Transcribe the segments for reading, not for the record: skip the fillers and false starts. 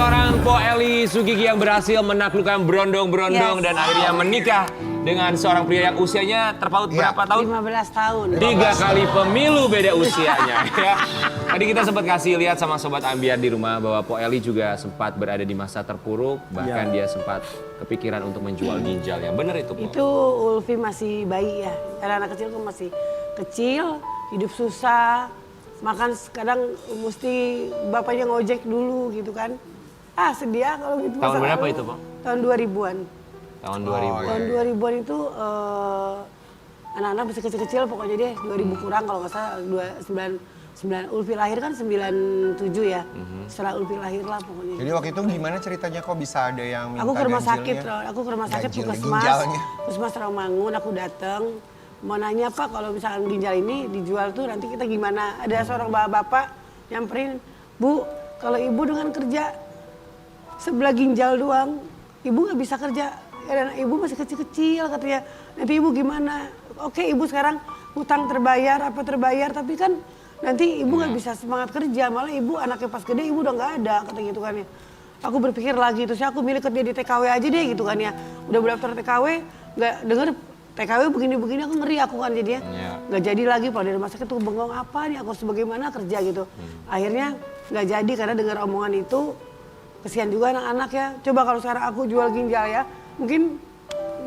seorang Po Eli Sugigi yang berhasil menaklukkan berondong-berondong dan akhirnya menikah dengan seorang pria yang usianya terpaut berapa tahun? 15 tahun. 3 kali pemilu beda usianya ya. Tadi kita sempat kasih lihat sama Sobat Ambiar di rumah bahwa Po Eli juga sempat berada di masa terpuruk. Bahkan dia sempat kepikiran untuk menjual ginjal. Yang benar itu Po? Itu Ulfi masih bayi ya. Karena anak kecil kan masih kecil, hidup susah. Makan kadang mesti bapaknya ngojek dulu gitu kan. Sedih ya kalau gitu. Tahun berapa itu Po? Tahun 2000-an. Tahun 2000. Tahun 2000-an itu anak-anak masih kecil-kecil pokoknya deh 2000 kurang kalau nggak salah 9 Ulfi lahir kan 97 ya. Setelah Ulfi lahir lah pokoknya. Jadi waktu itu gimana ceritanya kok bisa ada yang minta Aku ke rumah sakit, ganjilnya? aku ke rumah sakit Ganjil Puskesmas. ginjalnya. Puskesmas Rawamangun aku datang. Mau nanya Pak kalau misalkan ginjal ini dijual tuh nanti kita gimana? Ada seorang bapak nyamperin, Bu kalau ibu dengan kerja sebelah ginjal doang, ibu nggak bisa kerja. Dan ibu masih kecil-kecil katanya, nanti ibu gimana? Oke ibu sekarang hutang terbayar, apa terbayar, tapi kan nanti ibu nggak bisa semangat kerja, malah ibu anaknya pas gede ibu udah nggak ada, kata gitu kan ya. Aku berpikir lagi, terus aku milih kerja di TKW aja deh gitu kan ya. Udah berdaftar TKW, nggak denger TKW begini-begini aku ngeri aku kan jadinya. Nggak jadi lagi, kalau dari rumah sakit tuh bengong apa nih, aku harus bagaimana kerja gitu. Akhirnya nggak jadi karena dengar omongan itu, kesian juga anak-anak ya. Coba kalau sekarang aku jual ginjal ya, mungkin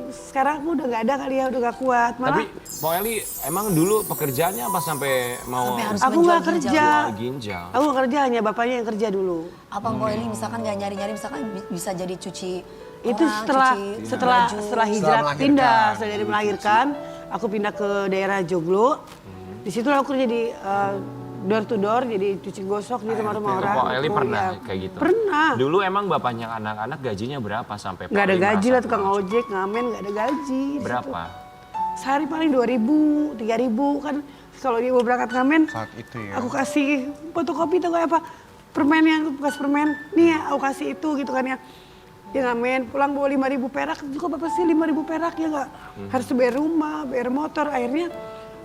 sekarang aku udah nggak ada kali ya, udah nggak kuat. Malah, Tapi Po Eli emang dulu pekerjaannya apa sampai mau Sampai harus aku menjual nggak ginjal. kerja. jual ginjal? Aku nggak kerja, hanya bapaknya yang kerja dulu. Apa Mbak Eli misalkan nggak nyari-nyari misalkan bisa jadi cuci Itu orang, setelah cuci baju. setelah hijrah melahirkan. pindah, setelah dari melahirkan, aku pindah ke daerah Joglo. Di situ aku kerja di door to door, jadi cuci gosok di rumah-rumah orang. Po Eli Gitu, pernah ya. kayak gitu? Pernah. Dulu emang bapaknya anak-anak gajinya berapa sampai Po Nggak ada Eli gaji merasa lah, tukang pulang? ojek, ngamen nggak ada gaji. di Berapa? situ. Sehari paling 2.000, 3.000 kan. Kalau dia mau berangkat ngamen, Saat itu ya. aku kasih fotokopi tuh kayak apa, permen yang bekas permen, nih ya aku kasih itu gitu kan ya. Dia ngamen, pulang bawa 5.000 perak, juga bapak sih 5.000 perak ya nggak? Harus bayar rumah, bayar motor, akhirnya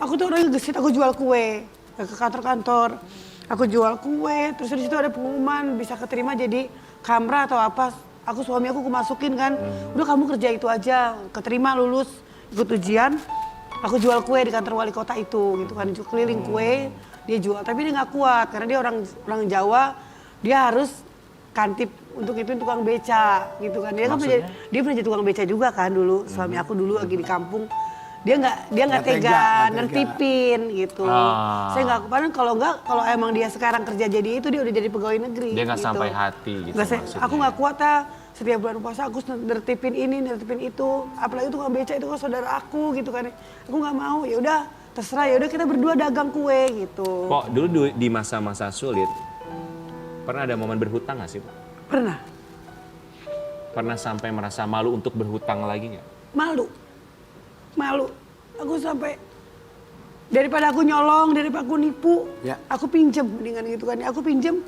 aku tuh orangnya gesit, aku jual kue ke kantor-kantor. Aku jual kue, terus di situ ada pengumuman bisa keterima jadi kamra atau apa. Suami aku masukin kan, udah kamu kerja itu aja, keterima lulus, ikut ujian. Aku jual kue di kantor wali kota itu, gitu kan, keliling kue, dia jual. Tapi dia nggak kuat karena dia orang Jawa, dia harus kantip untuk itu tukang beca, gitu kan. Dia kan dia pernah jadi tukang beca juga kan dulu. Suami aku dulu lagi di kampung. Dia nggak tega nertipin gitu. Saya nggak padahal kalau emang dia sekarang kerja jadi itu dia udah jadi pegawai negeri. Dia nggak gitu. sampai hati gitu maksudnya. Aku nggak kuat ya. Setiap bulan puasa aku nertipin ini, nertipin itu. Apalagi tukang beca itu kan saudara aku gitu kan. Aku nggak mau. Ya udah terserah, ya udah kita berdua dagang kue gitu. Po dulu di masa-masa sulit pernah ada momen berhutang nggak sih Po? Pernah Pernah sampai merasa malu untuk berhutang lagi nggak? malu. Aku sampai daripada aku nyolong, daripada aku nipu, aku pinjem mendingan gitu kan. Aku pinjem,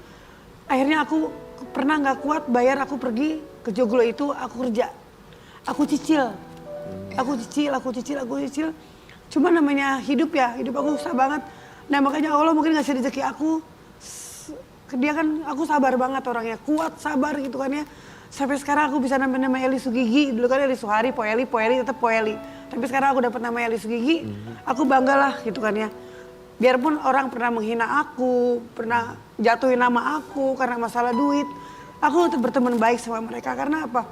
akhirnya aku pernah nggak kuat bayar, aku pergi ke Joglo itu, aku kerja. Aku cicil. Cuma namanya hidup ya, hidup aku susah banget. Nah makanya Allah mungkin ngasih rezeki aku. Dia kan, aku sabar banget orangnya, kuat, sabar gitu kan ya. Sampai sekarang aku bisa nama Eli Sugigi, dulu kan Eli Suhari, Po Eli, tetap Po Eli. Tapi sekarang aku dapat nama Eli Sugigi, aku banggalah gitu kan ya. Biarpun orang pernah menghina aku, pernah jatuhin nama aku karena masalah duit, aku tetap berteman baik sama mereka karena apa?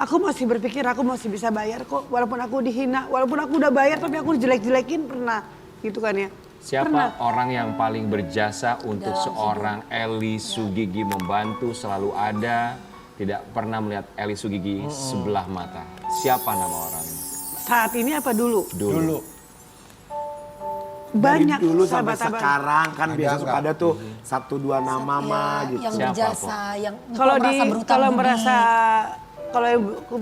Aku masih berpikir aku masih bisa bayar kok, walaupun aku dihina, walaupun aku udah bayar tapi aku jelek-jelekin pernah gitu kan ya. Siapa orang yang paling berjasa untuk seorang Eli Sugigi, membantu, selalu ada, tidak pernah melihat Eli Sugigi sebelah mata? Siapa nama orangnya? Saat ini apa dulu? Dulu. Banyak Dari dulu sampai sahabat-sahabat. sekarang kan biasa nggak? ada tuh satu dua nama mah gitu. Yang Siapa, berjasa, yang Kalau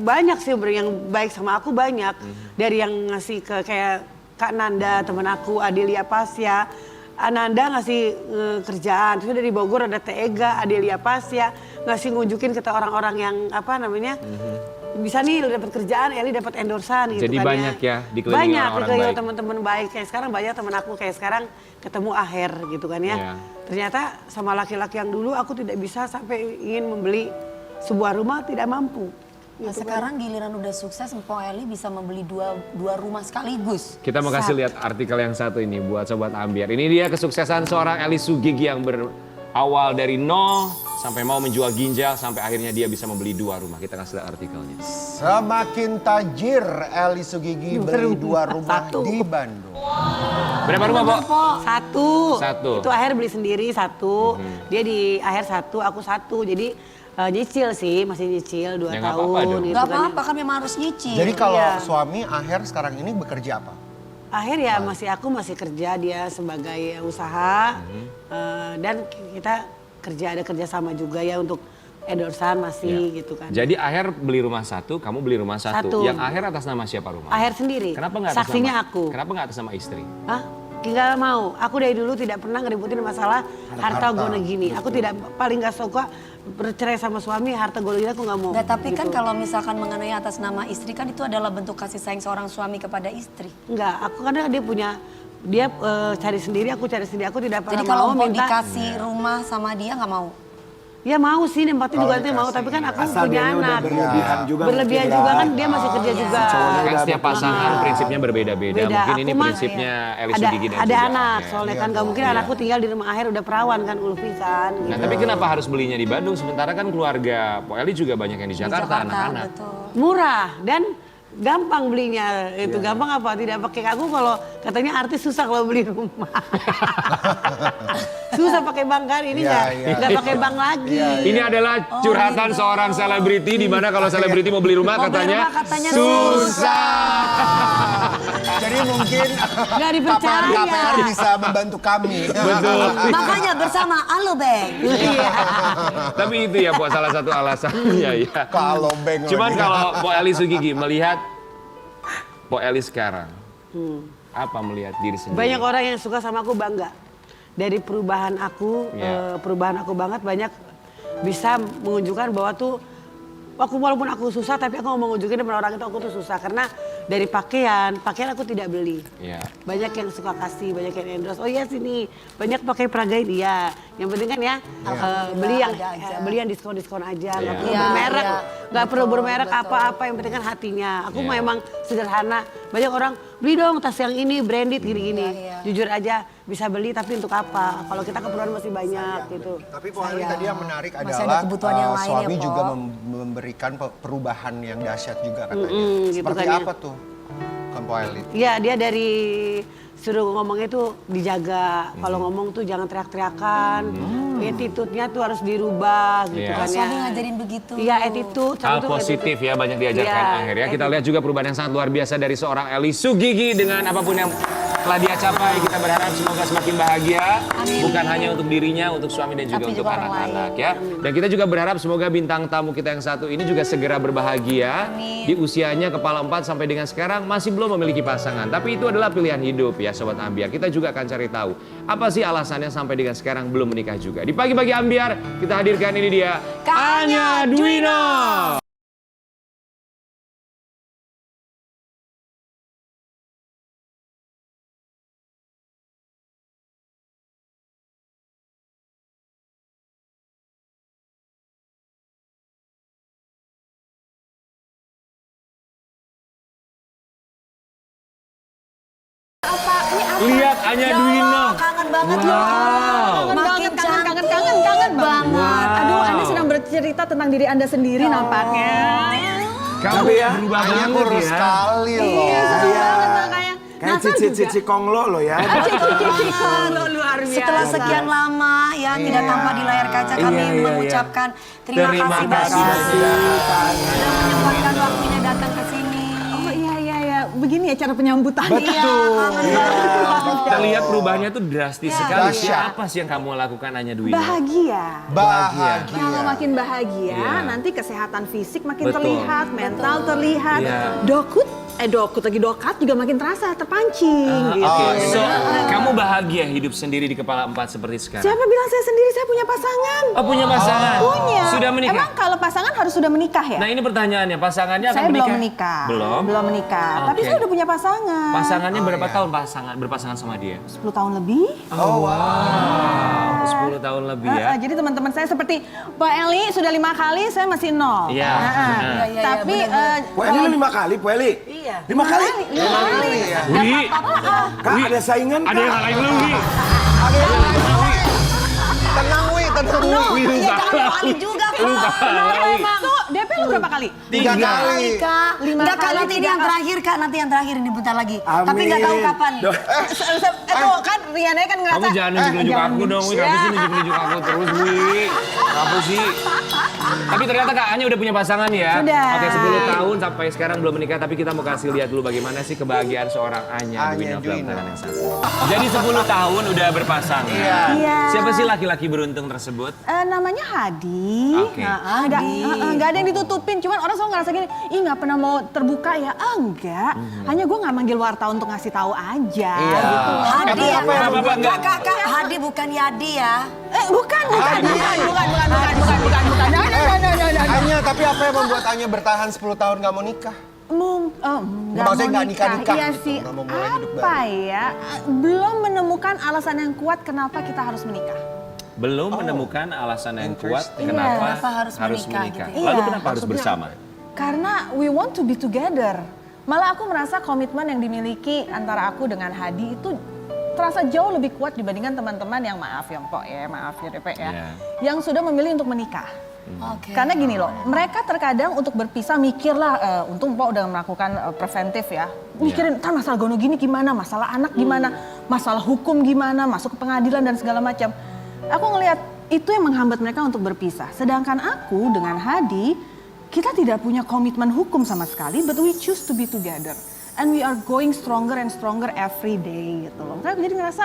banyak sih yang baik sama aku banyak. Dari yang ngasih ke kayak Kak Nanda, teman aku, Adelia Pasya. Ananda ngasih kerjaan, terus dari Bogor ada Tega, Adelia Pasya, ngasih ngunjukin ke orang-orang yang apa namanya, bisa nih dapat kerjaan, Eli dapat endorsan gitu Jadi kan banyak ya, dikelilingi banyak orang-orang dikelilingi baik. teman-teman baik. Kayak sekarang banyak teman aku kayak sekarang ketemu Aher gitu kan ya. Iya. Ternyata sama laki-laki yang dulu aku tidak bisa sampai ingin membeli sebuah rumah, tidak mampu. Nah, sekarang giliran udah sukses, Mpok Eli bisa membeli dua rumah sekaligus. Kita mau kasih lihat artikel yang satu ini buat Sobat Ambiar. Ini dia kesuksesan seorang Eli Sugigi yang berawal dari nol sampai mau menjual ginjal sampai akhirnya dia bisa membeli 2 rumah. Kita kasih lihat artikelnya. Semakin tajir Eli Sugigi beli 2 rumah Satu. di Bandung. Berapa rumah, Po? Satu. Satu. Itu Aher beli sendiri satu. Dia di Aher satu, aku satu. Jadi nyicil sih, masih nyicil 2 Ya, nggak tahun. apa-apa dong. Gitu Gak kan. apa-apa kan memang harus nyicil. Jadi kalau Iya. suami Aher sekarang ini bekerja apa? Akhir ya aku masih kerja, dia sebagai usaha dan kita ada kerja sama juga ya untuk endorsan masih gitu kan. Jadi Aher beli rumah 1, kamu beli rumah 1. Satu. Yang Aher atas nama siapa rumah? Aher sendiri. Kenapa nggak atas Saksinya nama? aku. Kenapa nggak atas nama istri? Hah? Nggak mau. Aku dari dulu tidak pernah ngeributin masalah harta gona gini. Aku tidak paling nggak suka bercerai sama suami harta gona gini aku nggak mau. Nggak, tapi kan gitu. kalau misalkan mengenai atas nama istri kan itu adalah bentuk kasih sayang seorang suami kepada istri. Enggak, aku karena dia cari sendiri, aku cari sendiri. Aku tidak pernah Jadi kalau mau mau minta. dikasih rumah sama dia nggak mau. Ya mau sih, nempatin juga Kalau nanti mau. dikasih, Tapi kan iya. aku Asal punya dianya udah anak. berlebihan juga. Berlebihan mungkin, juga Ra. kan dia masih kerja juga. Cowoknya Kan udah setiap pasangan prinsipnya berbeda-beda. Beda. Mungkin ini Aku mah prinsipnya Eli ada Sugigi dan ada juga anak, Aher. soalnya Iya kan nggak dong. mungkin anakku tinggal di rumah Aher udah perawan kan Ulfi kan. Nah, gitu. tapi kenapa harus belinya di Bandung? Sementara kan keluarga Po Eli juga banyak yang di Jakarta, anak-anak. betul. Murah dan gampang belinya. Itu gampang apa? Tidak pakai aku kalau katanya artis susah kalau beli rumah. Susah pakai bank kan ini Iya, nggak iya. pakai bank lagi. Ini adalah curhatan gitu. seorang selebriti di mana kalau selebriti mau beli rumah Mau beli katanya, rumah katanya susah. Jadi mungkin Nggak dipercaya. KPR bisa membantu kami. Betul. Makanya bersama Alobank. Iya. Tapi itu ya, Po, salah satu alasannya ya. Kalau bank Cuman lagi. kalau Po Eli Sugigi melihat Po Eli sekarang, apa melihat diri sendiri? Banyak orang yang suka sama aku bangga. Dari perubahan aku, Iya. perubahan aku banget banyak bisa menunjukkan bahwa tuh walaupun aku susah tapi aku mau menunjukin depan orang itu aku tuh susah karena dari pakaian aku tidak beli. Iya. Banyak yang suka kasih, banyak yang endorse. Oh iya sini, banyak pakai Pragain iya. Yang penting kan ya beli yang diskon aja, nggak perlu Iya, bermerek, iya. nggak perlu Betul, bermerek betul. apa-apa. Yang penting kan hatinya. Aku Iya. memang sederhana. Banyak orang beli dong tas yang ini branded gini-gini. Iya. Jujur aja bisa beli tapi untuk apa? Kalau kita keperluan masih banyak gitu. Tapi Po Eli tadi yang menarik Masih ada adalah kebutuhan yang lain ya, suami Po. juga memberikan perubahan yang dahsyat juga katanya. gitu Seperti kan ya. apa tuh, Kan Po Eli? Iya dia dari suruh ngomongnya tuh dijaga. Kalau ngomong tuh jangan teriak-teriakan. Attitude-nya tuh harus dirubah gitu Iya. kan ya. Suami ngajarin begitu. Iya attitude. Hal suami tuh positif attitude. ya banyak diajarkan Iya, akhirnya. Kita lihat juga perubahan yang sangat luar biasa dari seorang Eli Sugigi dengan apapun yang telah dia capai. Kita berharap semoga semakin bahagia. Amin. Bukan hanya untuk dirinya, untuk suami dan juga Tapi untuk juga orang anak-anak lain. ya. Dan kita juga berharap semoga bintang tamu kita yang satu ini juga segera berbahagia. Amin. Di usianya kepala 4 sampai dengan sekarang masih belum memiliki pasangan. Tapi itu adalah pilihan hidup ya Sobat Ambiar. Kita juga akan cari tahu apa sih alasannya sampai dengan sekarang belum menikah juga. Di pagi-pagi Ambiar kita hadirkan ini dia Anya Dwino. Lihat Anya Dwino. Kangen banget Wow. loh. Makin kangen banget. Aduh, Anda sedang bercerita tentang diri Anda sendiri nampaknya. Kamu ya, berubah Anya banget kurus ya. sekali loh. Iya. Kayak Kayak cici-cici konglo loh ya. luar biasa. Setelah sekian lama ya tidak tampak di layar kaca kami Iya, iya, mengucapkan terima kasih banyak sudah menyempatkan waktunya datang ke sini. Oh iya. Begini ya cara penyambutannya. Betul. Kita lihat perubahannya tuh drastis sekali. Dahsyat. Apa sih yang kamu lakukan Anya Dwino? Bahagia. Bahagia. Kalau makin bahagia, Iya. nanti kesehatan fisik makin Betul. terlihat, mental terlihat. Iya. Dokat juga makin terasa, terpancing. gitu. So, kamu bahagia hidup sendiri di kepala 4 seperti sekarang? Siapa bilang saya sendiri, saya punya pasangan. Oh, punya pasangan? Punya. Sudah menikah? Emang kalau pasangan harus sudah menikah ya? Nah, ini pertanyaannya, pasangannya akan Saya menikah? belum menikah. Belum? Belum menikah. Tapi Oke. saya udah punya pasangan. Pasangannya berapa iya. tahun berpasangan sama dia? 10 tahun lebih. Oh, wow. 10 tahun lebih ya. Jadi teman-teman saya seperti Pak Eli sudah 5 kali, saya masih 0. Iya. Iya, Tapi Po Eli lu 5 kali, Po Eli? Iya. 5 kali? 5 kali. Iya. Wi, Kak, ada saingan ada yang ngalahin lu, Wi. Tenang, Wi, tenang, Wi. Wi, lu Iya, jangan kalah, kali Wi. juga, Lu Kak. kalah, Wi. Itu DP lu berapa kali? 3 kali. Kak. 5 Enggak, Kak, kali, nanti ini 3 yang kali. terakhir, Kak. Nanti yang terakhir ini bentar lagi. Amin. Tapi nggak tahu kapan. Itu kan Riana kan ngerasa. Kamu jangan nunjuk-nunjuk jangan aku dong, Wi. Kenapa sih nunjuk-nunjuk aku terus, Wi? Apa sih? Tapi ternyata Kak Anya udah punya pasangan ya? Sudah. Oke, 10 tahun sampai sekarang belum menikah, tapi kita mau kasih lihat dulu bagaimana sih kebahagiaan seorang Anya Dwinov dalam Dwinov. tangan yang satu. Jadi 10 tahun udah berpasangan. Iya. Siapa sih laki-laki beruntung tersebut? Namanya Hadi. Oke. Nggak ada yang ditutupin, cuman orang selalu ngerasa gini, ih nggak pernah mau terbuka ya? Enggak. Hanya gue nggak manggil wartawan untuk ngasih tahu aja. Iya. Gitu. Hadi Tapi ya. apa yang membuat- Kak, Hadi bukan Yadi ya. Bukan. Hadi. No. Anya, tapi apa yang membuat Anya bertahan 10 tahun gak mau nikah? Nggak Maksudnya mau nggak nikah-nikah Iya gitu, sih. nggak mau mulai hidup Apa baru. ya? Belum menemukan alasan yang kuat kenapa kita harus menikah. Belum menemukan alasan yang kuat Interesting. kenapa Kenapa harus menikah gitu ya. Lalu Iya. kenapa harus bersama? Karena we want to be together. Malah aku merasa komitmen yang dimiliki antara aku dengan Hadi itu terasa jauh lebih kuat dibandingkan teman-teman yang maaf ya Mpok ya, maaf ya DP ya. Iya. Yang sudah memilih untuk menikah. Oke. Karena gini loh, mereka terkadang untuk berpisah mikirlah, untung Mpok udah melakukan preventif ya. Mikirin, ntar masalah gono gini gimana, masalah anak gimana, masalah hukum gimana, masuk ke pengadilan dan segala macam. Aku ngelihat itu yang menghambat mereka untuk berpisah. Sedangkan aku dengan Hadi, kita tidak punya komitmen hukum sama sekali, but we choose to be together. And we are going stronger and stronger every day gitu loh. Makanya aku jadi ngerasa,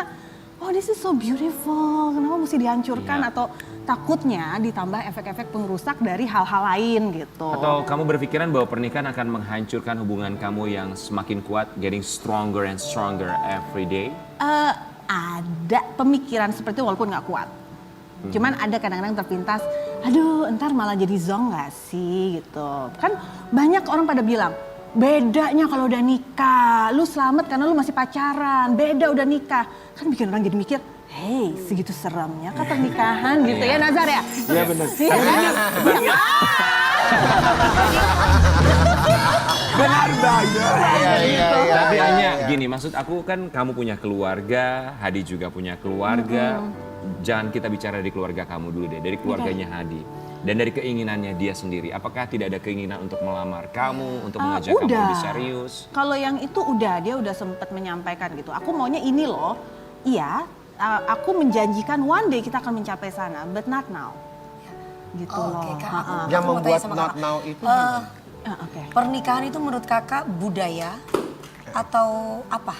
oh this is so beautiful, kenapa mesti dihancurkan Iya. atau takutnya ditambah efek-efek pengrusak dari hal-hal lain gitu. Atau kamu berpikiran bahwa pernikahan akan menghancurkan hubungan kamu yang semakin kuat, getting stronger and stronger every day? Ada pemikiran seperti itu walaupun nggak kuat. Cuman ada kadang-kadang terpintas, aduh entar malah jadi zong gak sih gitu. Kan banyak orang pada bilang, bedanya kalau udah nikah, lu selamat karena lu masih pacaran, beda udah nikah. Kan bikin orang jadi mikir, hey segitu seremnya kan pernikahan gitu ya Nazar ya? Iya benar. Iya kan? Benar banget. Iya. Tapi Anya, gini, maksud aku kan kamu punya keluarga, Hadi juga punya keluarga. Jangan kita bicara dari keluarga kamu dulu deh, dari keluarganya Hadi. Dan dari keinginannya dia sendiri, apakah tidak ada keinginan untuk melamar kamu, untuk mengajak kamu Udah. lebih serius? Kalau yang itu udah, dia udah sempat menyampaikan gitu. Aku maunya ini loh, iya, aku menjanjikan one day kita akan mencapai sana, but not now. Gitu Oke, loh. Kak. Ha-ha. Aku Yang mau tanya membuat sama not Kakak. now itu gimana? Oke. Pernikahan itu menurut kakak budaya atau apa?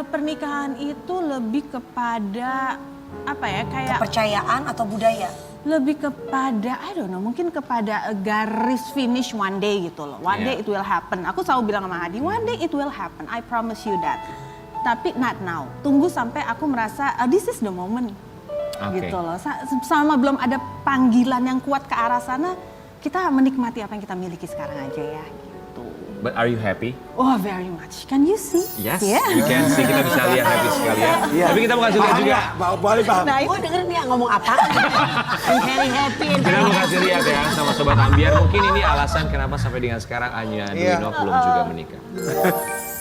Pernikahan itu lebih kepada apa ya, kayak Kepercayaan atau budaya? lebih kepada, I don't know, mungkin kepada garis finish one day gitu loh. One day Yeah. it will happen. Aku selalu bilang sama Hadi, one day it will happen, I promise you that. Tapi not now. Tunggu sampai aku merasa, this is the moment. Oke. Gitu loh. Selama belum ada panggilan yang kuat ke arah sana, kita menikmati apa yang kita miliki sekarang aja ya. Gitu. But are you happy? Oh, very much. Can you see? Yes, Yeah. we can see, kita bisa lihat happy sekali ya. Iya. Tapi kita mau kasih lihat Paham juga. nggak? Boleh paham. Nah, Oh dengerin dia ngomong apa? very happy. Kita mau kasih lihat ya sama Sobat Ambiar. Mungkin ini alasan kenapa sampai dengan sekarang Anya Iya. Dwinov belum juga menikah.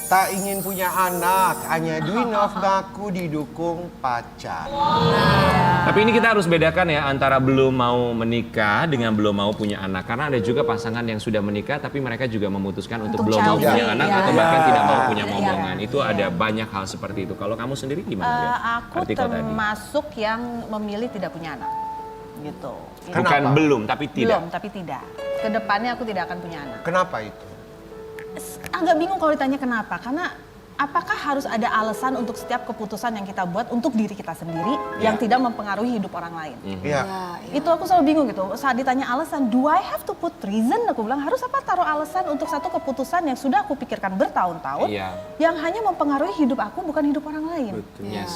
Tak ingin punya anak, Anya Dwinov ngaku didukung pacar. Tapi ini kita harus bedakan ya antara belum mau menikah dengan belum mau punya anak. Karena ada juga pasangan yang sudah menikah tapi mereka juga memutuskan untuk belum mau jauh. punya anak Iya. atau bahkan tidak mau punya Iya. momongan. Itu ada banyak hal seperti itu. Kalau kamu sendiri gimana? Biar? Aku Artikel tadi. termasuk yang memilih tidak punya anak. Gitu. Bukan Kenapa? belum tapi tidak. Belum, tapi tidak. Kedepannya aku tidak akan punya anak. Kenapa itu? Agak bingung kalau ditanya kenapa, karena apakah harus ada alasan untuk setiap keputusan yang kita buat untuk diri kita sendiri yang tidak mempengaruhi hidup orang lain? Iya. Itu aku selalu bingung gitu. Saat ditanya alasan, do I have to put reason? Aku bilang, harus apa taruh alasan untuk satu keputusan yang sudah aku pikirkan bertahun-tahun, yang hanya mempengaruhi hidup aku, bukan hidup orang lain. Yes.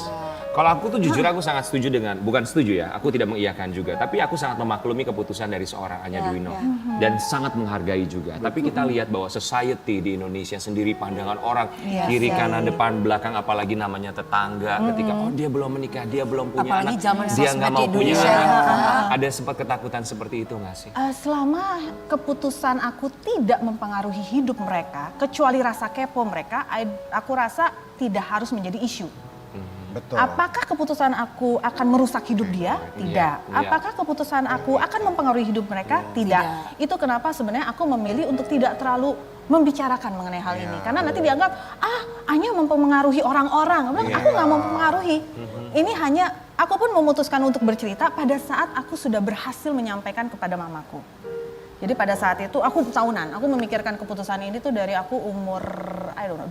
Kalau aku tuh jujur aku sangat setuju bukan setuju ya, aku tidak mengiyakan juga. Tapi aku sangat memaklumi keputusan dari seorang Anya Dwinov. Dan sangat menghargai juga. Tapi kita lihat bahwa society di Indonesia sendiri, pandangan orang kiri kanan depan belakang, apalagi namanya tetangga, ketika dia belum menikah, dia belum punya Apalagi anak, zaman dia sosmed nggak mau di punya Indonesia. anak. Ada sempat ketakutan seperti itu nggak sih? Selama keputusan aku tidak mempengaruhi hidup mereka, kecuali rasa kepo mereka, aku rasa tidak harus menjadi isu. Betul. Apakah keputusan aku akan merusak hidup dia? Tidak. Apakah keputusan aku akan mempengaruhi hidup mereka? Tidak. Itu kenapa sebenarnya aku memilih untuk tidak terlalu membicarakan mengenai hal ini. Karena nanti dianggap, Anya mempengaruhi orang-orang. Aku nggak mempengaruhi. Ini hanya, aku pun memutuskan untuk bercerita pada saat aku sudah berhasil menyampaikan kepada mamaku. Jadi pada saat itu aku tahunan, aku memikirkan keputusan ini tuh dari aku umur,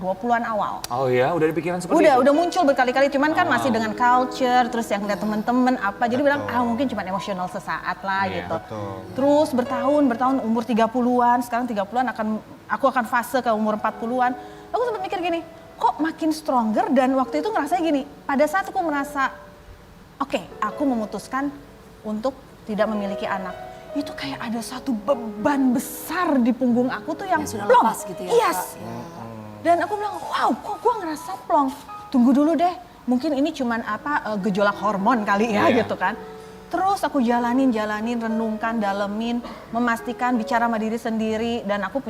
20-an awal. Oh ya, udah dipikiran seperti itu? Udah muncul berkali-kali, cuman kan masih dengan culture, terus yang lihat temen-temen apa, jadi bilang mungkin cuma emosional sesaat lah gitu. Terus bertahun umur 30-an, sekarang 30-an aku akan fase ke umur 40-an. Aku sempat mikir gini, kok makin stronger, dan waktu itu ngerasa gini, pada saat aku merasa, oke, aku memutuskan untuk tidak memiliki anak. Itu kayak ada satu beban besar di punggung aku tuh yang sudah plong. lepas gitu ya, Yes. Dan aku bilang, wow, kok gue ngerasa plong. Tunggu dulu deh, mungkin ini cuman gejolak hormon kali ya gitu kan. Terus aku jalanin, renungkan, dalemin, memastikan, bicara sama diri sendiri. Dan aku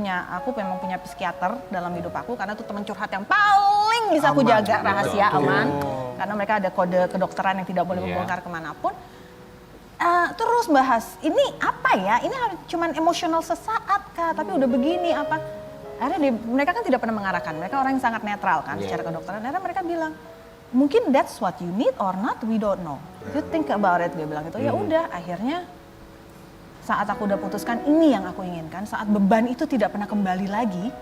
memang punya psikiater dalam hidup aku, karena itu teman curhat yang paling bisa aku jaga rahasia, aman. Karena mereka ada kode kedokteran yang tidak boleh membongkar kemanapun. Terus bahas, ini apa ya? Ini cuman emosional sesaat kah? Tapi udah begini apa? Akhirnya mereka kan tidak pernah mengarahkan. Mereka orang yang sangat netral kan secara kedokteran. Akhirnya mereka bilang, mungkin that's what you need or not, we don't know. You think about it, dia bilang gitu. Ya udah, akhirnya saat aku udah putuskan ini yang aku inginkan, saat beban itu tidak pernah kembali lagi,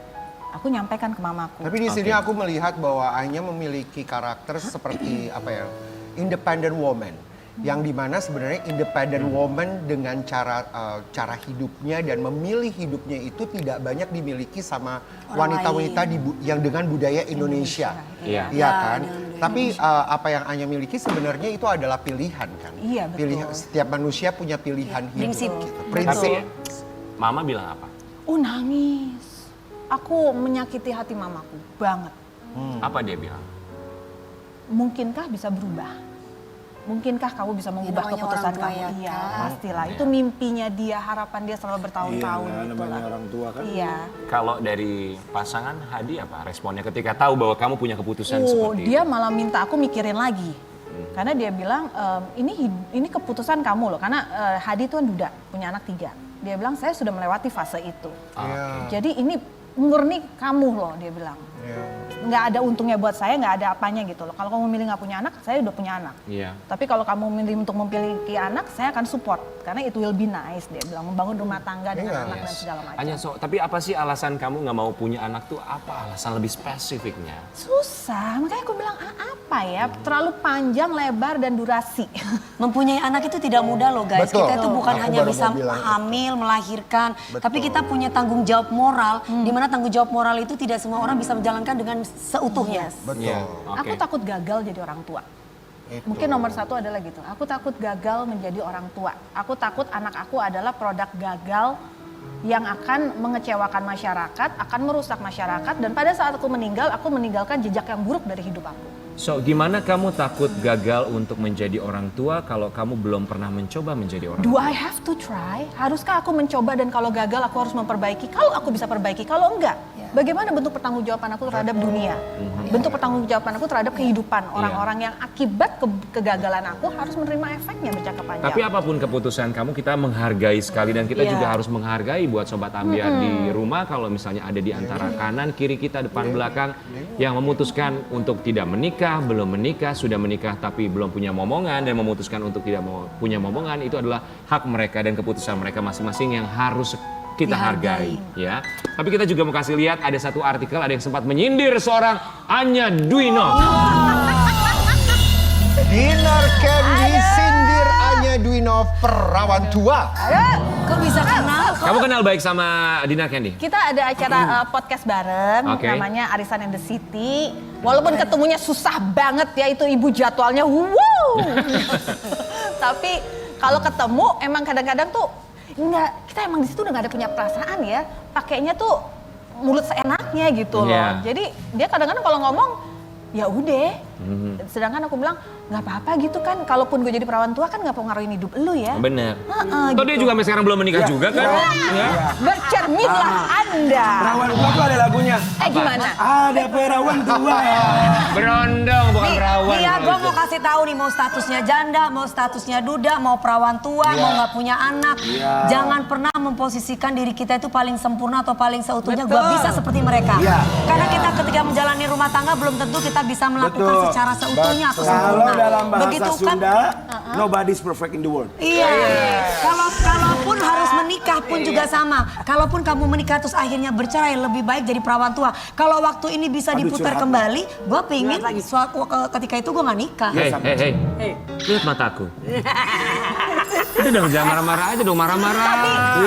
aku nyampaikan ke mamaku. Tapi di sini aku melihat bahwa Anya memiliki karakter seperti independent woman. Yang dimana sebenarnya independent woman dengan cara hidupnya dan memilih hidupnya itu tidak banyak dimiliki sama wanita-wanita yang dengan budaya Indonesia. Iya kan? Tapi apa yang Anya miliki sebenarnya itu adalah pilihan kan? Iya, betul. Pilihan, setiap manusia punya pilihan hidup. Prinsip. Gitu. Tapi mama bilang apa? Nangis. Aku menyakiti hati mamaku banget. Apa dia bilang? Mungkinkah bisa berubah? Mungkinkah kamu bisa mengubah namanya keputusan orang tua kamu? ya, Iya, kan? pastilah. Itu mimpinya dia, harapan dia selama bertahun-tahun. Iya, gitu namanya lah. orang tua kan. Iya. Kalau dari pasangan Hadi apa responnya ketika tahu bahwa kamu punya keputusan seperti Dia itu? malah minta aku mikirin lagi. Karena dia bilang, ini keputusan kamu loh. Karena Hadi itu kan duda, punya anak 3. Dia bilang, saya sudah melewati fase itu. Jadi ini murni kamu loh, dia bilang. Nggak ada untungnya buat saya, nggak ada apanya gitu loh. Kalau kamu milih nggak punya anak, saya udah punya anak. Iya. Tapi kalau kamu milih untuk memiliki anak, saya akan support. Karena it will be nice, dia bilang. Membangun rumah tangga dengan anak dan segala macam. Anya, tapi apa sih alasan kamu nggak mau punya anak tuh? Apa alasan lebih spesifiknya? Susah, makanya aku bilang apa ya, terlalu panjang, lebar, dan durasi. Mempunyai anak itu tidak mudah loh guys. Betul. Kita itu bukan Aku hanya baru bisa mau bilang itu. hamil, melahirkan. Tapi kita punya tanggung jawab moral. Di mana tanggung jawab moral itu tidak semua orang bisa menjalankan dengan seutuhnya. Betul. Iya. Aku takut gagal jadi orang tua. Itu. Mungkin nomor 1 adalah gitu. Aku takut gagal menjadi orang tua. Aku takut anak aku adalah produk gagal yang akan mengecewakan masyarakat, akan merusak masyarakat. Dan pada saat aku meninggal, aku meninggalkan jejak yang buruk dari hidup aku. So, gimana kamu takut gagal untuk menjadi orang tua kalau kamu belum pernah mencoba menjadi orang Do tua? I have to try? Haruskah aku mencoba dan kalau gagal aku harus memperbaiki? Kalau aku bisa perbaiki, kalau enggak, bagaimana bentuk pertanggungjawaban aku terhadap dunia? Bentuk pertanggungjawaban aku terhadap kehidupan orang-orang yang akibat kegagalan aku harus menerima efeknya berjangka panjang. Tapi apapun keputusan kamu, kita menghargai sekali dan kita juga harus menghargai buat Sobat Ambiar di rumah kalau misalnya ada di antara kanan, kiri kita, depan, belakang yang memutuskan untuk tidak menikah, belum menikah, sudah menikah tapi belum punya momongan dan memutuskan untuk tidak mau punya momongan, itu adalah hak mereka dan keputusan mereka masing-masing yang harus kita hargai, ya. Tapi kita juga mau kasih lihat ada satu artikel, ada yang sempat menyindir seorang Anya Dwinov. Dinner Candy sindir Anya Dwinov perawan tua. Kok bisa kenal? Kamu kenal baik sama Dinar Candy? Kita ada acara podcast bareng, Oke. namanya Arisan in the City. Walaupun ketemunya susah banget ya, itu ibu jadwalnya Tapi kalau ketemu emang kadang-kadang tuh kita emang di situ udah gak ada punya perasaan ya. Pakainya tuh mulut seenaknya gitu loh. Iya. Jadi dia kadang-kadang kalau ngomong ya udah. Sedangkan aku bilang nggak apa-apa gitu kan. Kalaupun gue jadi perawan tua kan nggak pengaruhin hidup lu ya. Bener. Heeh, Toh dia juga sampai sekarang belum menikah juga kan? Ya. Bercerminlah Anda. Perawan tua tuh ada lagunya. Gimana? Ada perawan tua. Berondong bukan perawan. Iya, kalau gue itu. mau kasih tahu nih, mau statusnya janda, mau statusnya duda, mau perawan tua, mau nggak punya anak. Jangan pernah memposisikan diri kita itu paling sempurna atau paling seutuhnya. Gue bisa seperti mereka. Iya. Karena kita ketika menjalani rumah tangga belum tentu kita bisa melakukan Betul. secara seutuhnya atau Kalau sempurna. dalam bahasa Begitu kan? Sunda, nobody's perfect in the world. Iya. Kalaupun harus menikah pun juga sama. Kalaupun kamu menikah terus akhirnya bercerai, lebih baik jadi perawan tua. Kalau waktu ini bisa Aduh, diputar curhat. kembali, gue pingin ketika itu gue nggak nikah. Hei. Lihat mataku. Itu dong, jangan marah-marah aja dong, marah-marah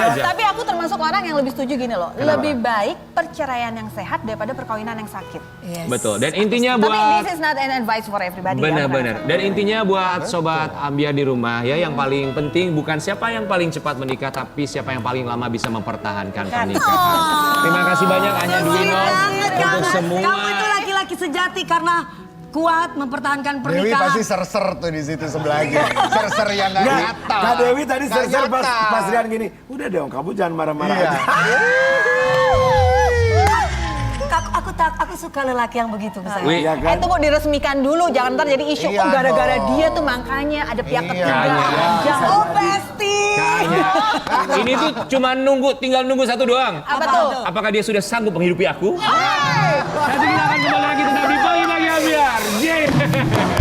aja. Tapi aku termasuk orang yang lebih setuju gini loh. Lebih baik perceraian yang sehat daripada perkawinan yang sakit. Yes. Betul. Dan intinya Tapi buat this is not an advice for everybody. ya, benar-benar. Dan intinya buat sobat Ambiar di rumah ya, yang paling penting bukan siapa yang paling cepat menikah, tapi siapa yang paling lama bisa mempertahankan pernikahan. Terima kasih banyak Anya Dwinov untuk semua. Kamu itu laki-laki sejati karena kuat mempertahankan Dewi pernikahan. pasti ser-ser tuh di situ sebelahnya. Ser-ser yang nggak Nggak, nyata. Kak Dewi tadi Nggak ser-ser nyata. pas Rian gini. Udah dong, kamu jangan marah-marah Iya. aja. Aku suka lelaki yang begitu misalnya. Wih, Iya kan? Itu mau diresmikan dulu, jangan ntar jadi isu. Iya Oh gara-gara dong. dia tuh makanya ada pihak Iya. ketiga. Kayaknya. Jangan. Oh Besti. Kayaknya ini tuh cuma tinggal nunggu satu doang. Apa tuh? Apakah dia sudah sanggup menghidupi aku? Nanti kita akan kembali lagi tetap di Pagi Pagi Ambiar. Yeay.